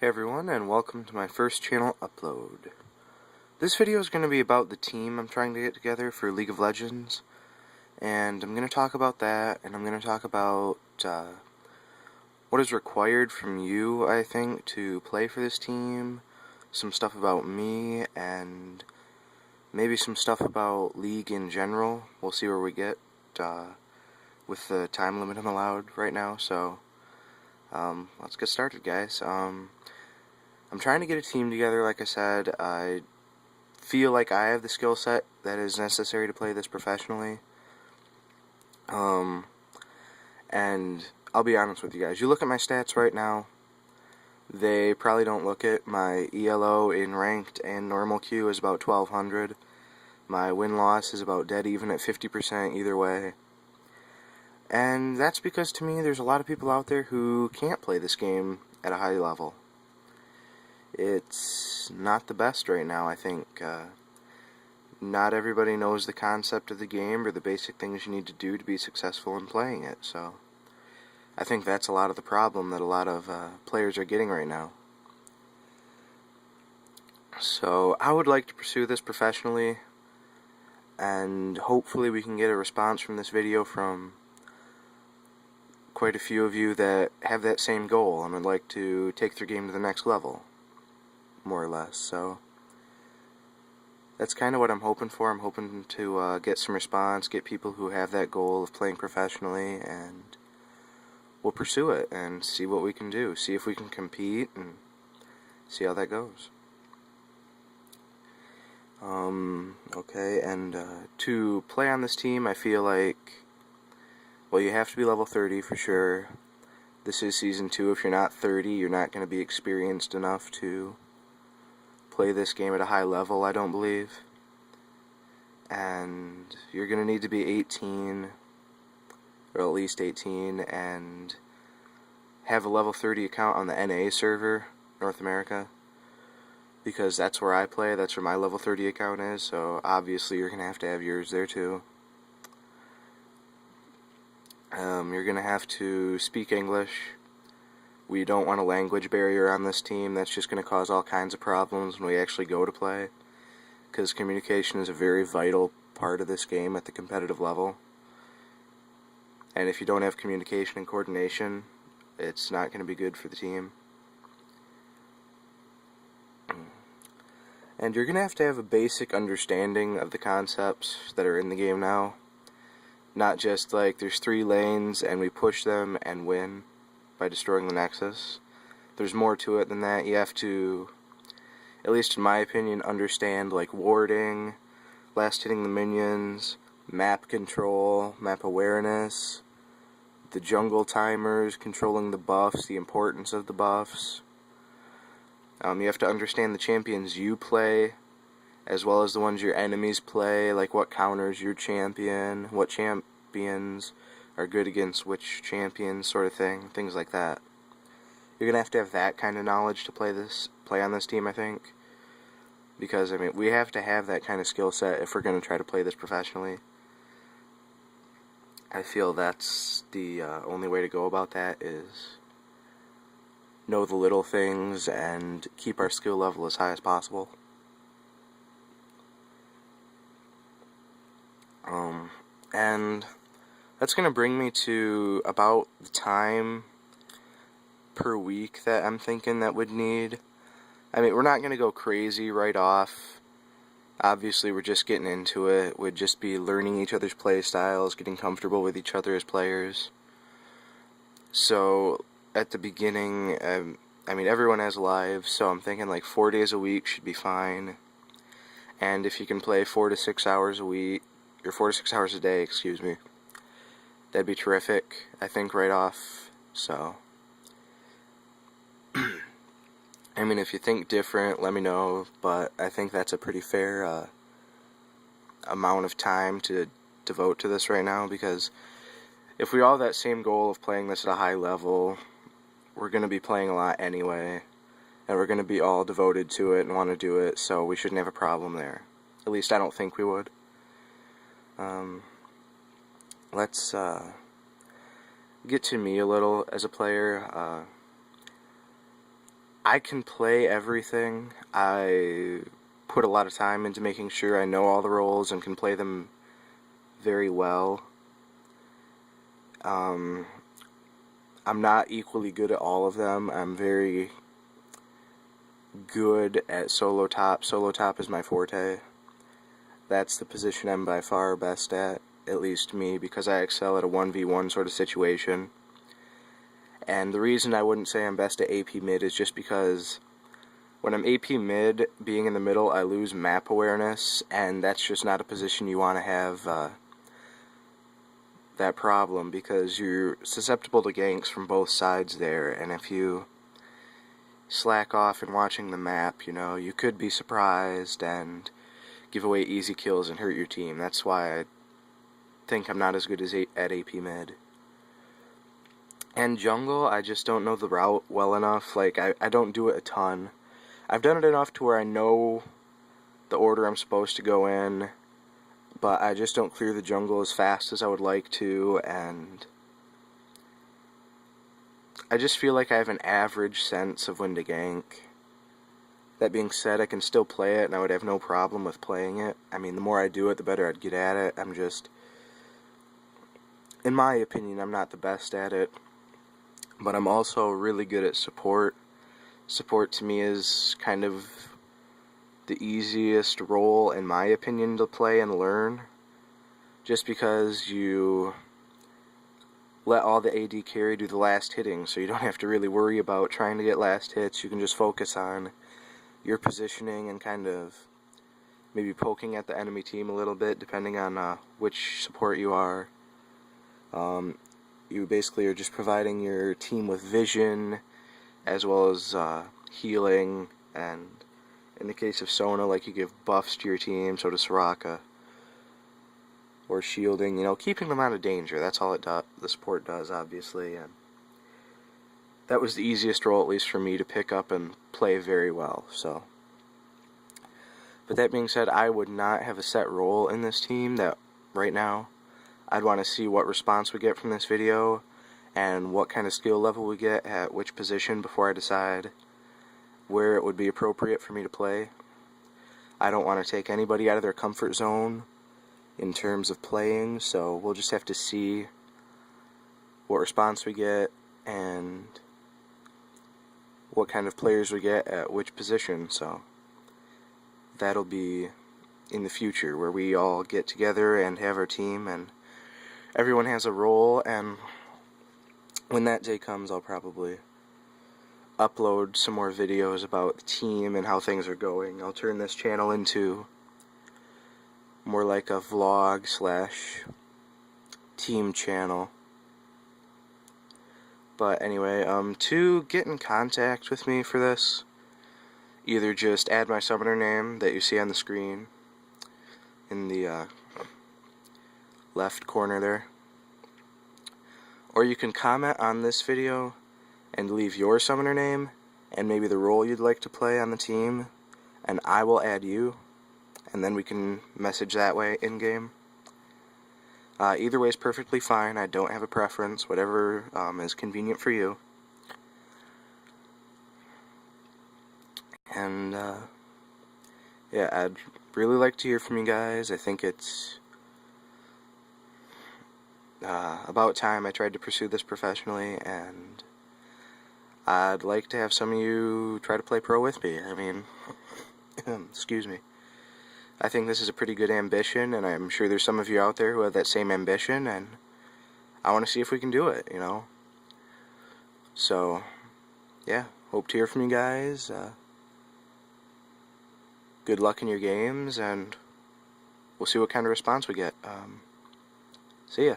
Hey everyone, and welcome to my first channel upload. This video is going to be about the team I'm trying to get together for League of Legends, and I'm going to talk about that, and I'm going to talk about what is required from you, I think, to play for this team, some stuff about me, and maybe some stuff about League in general. We'll see where we get with the time limit I'm allowed right now, so let's get started, guys. I'm trying to get a team together, like I said. I feel like I have the skill set that is necessary to play this professionally. And I'll be honest with you guys. You look at my stats right now, they probably don't look it. My ELO in ranked and normal queue is about 1200. My win-loss is about dead even at 50% either way. And that's because, to me, there's a lot of people out there who can't play this game at a high level. It's not the best right now, I think. Not everybody knows the concept of the game or the basic things you need to do to be successful in playing it, so I think that's a lot of the problem that a lot of players are getting right now. So I would like to pursue this professionally, and hopefully we can get a response from this video from quite a few of you that have that same goal and would like to take their game to the next level, more or less. So that's kind of what I'm hoping for. I'm hoping to get some response, get people who have that goal of playing professionally, and we'll pursue it and see what we can do. See if we can compete and see how that goes. Okay, and to play on this team, I feel like, well, you have to be level 30 for sure. This is Season 2. If you're not 30, you're not going to be experienced enough to play this game at a high level, I don't believe. And you're going to need to be 18, or at least 18, and have a level 30 account on the NA server, North America, because that's where I play, that's where my level 30 account is, so obviously you're going to have yours there too. You're going to have to speak English. We don't want a language barrier on this team. That's just going to cause all kinds of problems when we actually go to play, because communication is a very vital part of this game at the competitive level. And if you don't have communication and coordination, it's not going to be good for the team. And you're going to have a basic understanding of the concepts that are in the game now. Not just like there's 3 lanes and we push them and win by destroying the Nexus. There's more to it than that. You have to, at least in my opinion, understand like warding, last hitting the minions, map control, map awareness, the jungle timers, controlling the buffs, the importance of the buffs. You have to understand the champions you play, as well as the ones your enemies play, like what counters your champion, what champions are good against which champions, sort of thing, things like that. You're going to have that kind of knowledge to play on this team, I think. Because, I mean, we have to have that kind of skill set if we're going to try to play this professionally. I feel that's the only way to go about that, is know the little things and keep our skill level as high as possible. And that's going to bring me to about the time per week that I'm thinking that would need. I mean, we're not going to go crazy right off. Obviously, we're just getting into it. We'd just be learning each other's play styles, getting comfortable with each other as players. So, at the beginning, I mean, everyone has lives, so I'm thinking like 4 days a week should be fine. And if you can play 4 to 6 hours a week, or 4 to 6 hours a day, excuse me, that'd be terrific, I think, right off. So, I mean, if you think different, let me know, but I think that's a pretty fair amount of time to devote to this right now, because if we all have that same goal of playing this at a high level, we're going to be playing a lot anyway, and we're going to be all devoted to it and want to do it, so we shouldn't have a problem there. At least I don't think we would. Let's get to me a little as a player. I can play everything. I put a lot of time into making sure I know all the roles and can play them very well. I'm not equally good at all of them. I'm very good at solo top. Solo top is my forte. That's the position I'm by far best at least me, because I excel at a 1v1 sort of situation. And the reason I wouldn't say I'm best at AP mid is just because when I'm AP mid, being in the middle, I lose map awareness, and that's just not a position you want to have that problem, because you're susceptible to ganks from both sides there, and if you slack off in watching the map, you could be surprised and give away easy kills and hurt your team. That's why I think I'm not as good at AP mid. And jungle, I just don't know the route well enough. Like, I don't do it a ton. I've done it enough to where I know the order I'm supposed to go in, but I just don't clear the jungle as fast as I would like to, and I just feel like I have an average sense of when to gank. That being said, I can still play it, and I would have no problem with playing it. I mean, the more I do it, the better I'd get at it. In my opinion, I'm not the best at it, but I'm also really good at support. Support to me is kind of the easiest role, in my opinion, to play and learn, just because you let all the AD carry do the last hitting, so you don't have to really worry about trying to get last hits. You can just focus on your positioning and kind of maybe poking at the enemy team a little bit, depending on which support you are. You basically are just providing your team with vision, as well as healing, and in the case of Sona, like, you give buffs to your team, so does Soraka. Or shielding, keeping them out of danger. That's all the support does, obviously, and that was the easiest role, at least for me, to pick up and play very well, so. But that being said, I would not have a set role in this team right now. I'd want to see what response we get from this video, and what kind of skill level we get at which position before I decide where it would be appropriate for me to play. I don't want to take anybody out of their comfort zone in terms of playing, so we'll just have to see what response we get and what kind of players we get at which position. So that'll be in the future, where we all get together and have our team and everyone has a role, and when that day comes, I'll probably upload some more videos about the team and how things are going. I'll turn this channel into more like a vlog / team channel. But anyway, to get in contact with me for this, either just add my summoner name that you see on the screen in the left corner there, or you can comment on this video and leave your summoner name and maybe the role you'd like to play on the team, and I will add you, and then we can message that way in-game. Either way is perfectly fine. I don't have a preference. Whatever is convenient for you. And yeah, I'd really like to hear from you guys. I think it's about time I tried to pursue this professionally, and I'd like to have some of you try to play pro with me. I mean, excuse me. I think this is a pretty good ambition, and I'm sure there's some of you out there who have that same ambition, and I want to see if we can do it, So, yeah, hope to hear from you guys. Good luck in your games, and we'll see what kind of response we get. See ya.